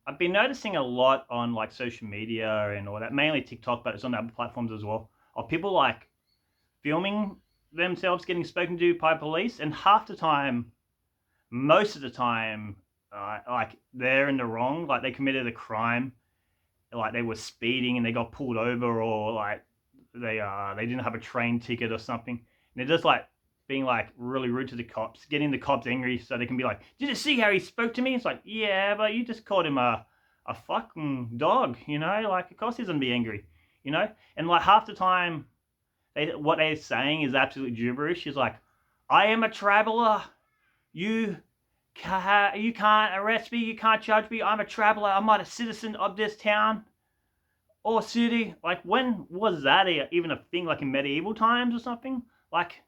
I've been noticing a lot on like social media and all that, mainly TikTok, but it's on other platforms as well, of people like filming themselves getting spoken to by police, and half the time, most of the time, like they're in the wrong, like they committed a crime, like they were speeding and they got pulled over, or like they didn't have a train ticket or something. And they're just like being like really rude to the cops, getting the cops angry so they can be like, "Did you see how he spoke to me?" It's like, yeah, but you just called him a fucking dog, you know? Like, of course he's gonna be angry, you know? And like half the time, what they're saying is absolute gibberish. He's like, "I am a traveler. You you can't arrest me. You can't charge me. I'm a traveler. I'm not a citizen of this town or city." Like, when was that even a thing? Like in medieval times or something? Like,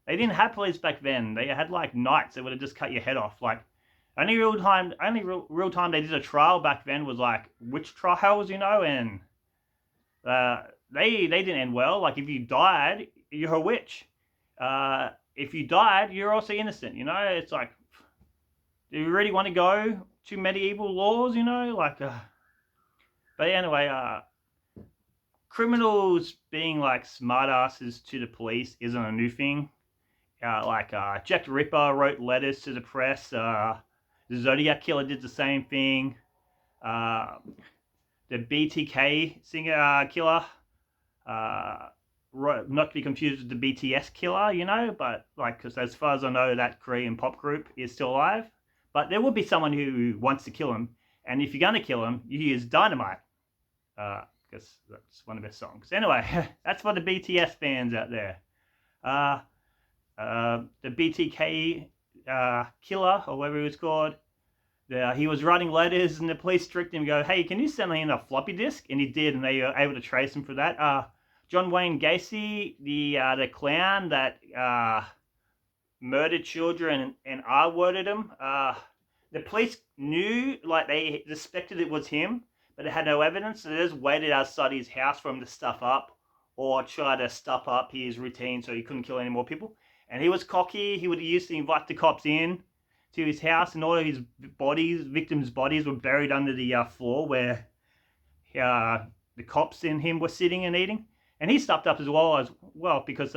they didn't have police back then. They had like knights that would have just cut your head off. Like, only real time they did a trial back then was like witch trials, you know, and uh, they didn't end well. Like, if you died, you're a witch. If you died, you're also innocent. You know, it's like, do you really want to go to medieval laws? You know, like, but anyway, criminals being like smartasses to the police isn't a new thing. Jack the Ripper wrote letters to the press. The Zodiac Killer did the same thing. Uh, the BTK singer killer, uh, not to be confused with the BTS killer, you know, but like, because as far as I know, that Korean pop group is still alive. But there will be someone who wants to kill him, and if you're gonna kill him, you use dynamite, because that's one of their songs. Anyway, that's for the BTS fans out there. Uh, the BTK killer, or whatever he was called, he was writing letters, and the police tricked him. Go, "Hey, can you send me in a floppy disk?" And he did, and they were able to trace him for that. John Wayne Gacy, the clown that murdered children and R-worded them. The police knew, like they suspected it was him, but they had no evidence. So they just waited outside his house for him to stuff up, or try to stuff up his routine so he couldn't kill any more people. And he was cocky. He would used to invite the cops in to his house, and all of his victims' bodies, were buried under the floor where the cops and him were sitting and eating. And he stuffed up as well because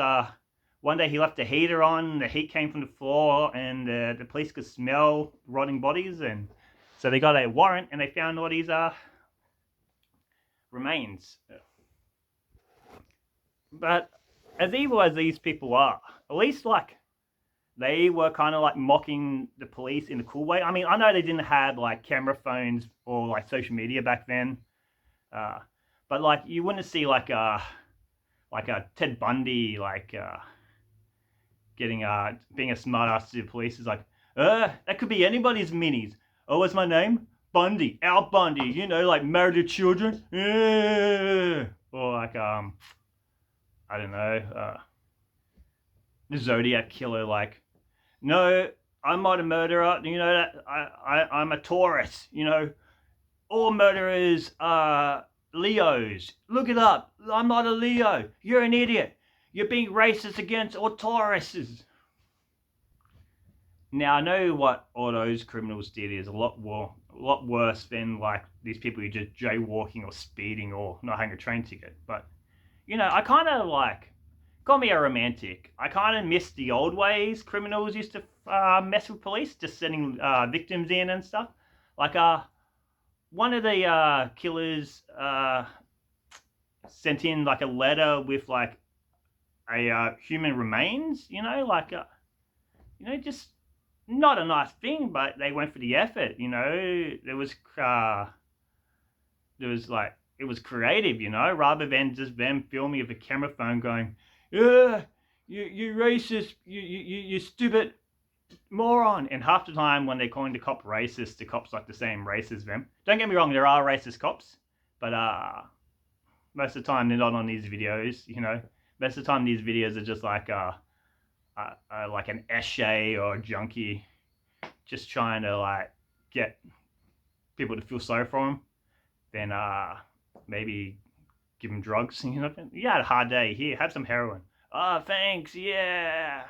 one day he left the heater on. The heat came from the floor, and the police could smell rotting bodies, and so they got a warrant and they found all these remains. But as evil as these people are, at least like they were kind of like mocking the police in a cool way. I mean, I know they didn't have like camera phones or like social media back then, uh, but like you wouldn't see like a Ted Bundy getting being a smartass to the police is like, that could be anybody's minis. Oh, what's my name? Bundy, Al Bundy. You know, like murdered children. Or like I don't know, the Zodiac Killer. Like, no, I'm not a murderer. You know that I'm a Taurus. You know, all murderers are Leos. Look it up. I'm not a Leo. You're an idiot. You're being racist against all Tauruses. Now I know what all those criminals did is a lot worse than like these people who just jaywalking or speeding or not having a train ticket. But you know, I kind of like got me a romantic. I kind of miss the old ways criminals used to mess with police, just sending victims in and stuff. Like one of the killers sent in like a letter with like a human remains. Just not a nice thing, but they went for the effort. There was like it was creative, rather than just them filming with a camera phone going, "Yeah, you racist, you stupid moron." And half the time when they're calling the cop racist, the cops like the same race as them. Don't get me wrong, there are racist cops, but most of the time they're not on these videos. Most of the time these videos are just like an esche or a junkie just trying to like get people to feel sorry for them. Then maybe give them drugs. You had a hard day. Here, have some heroin. Oh, thanks. Yeah.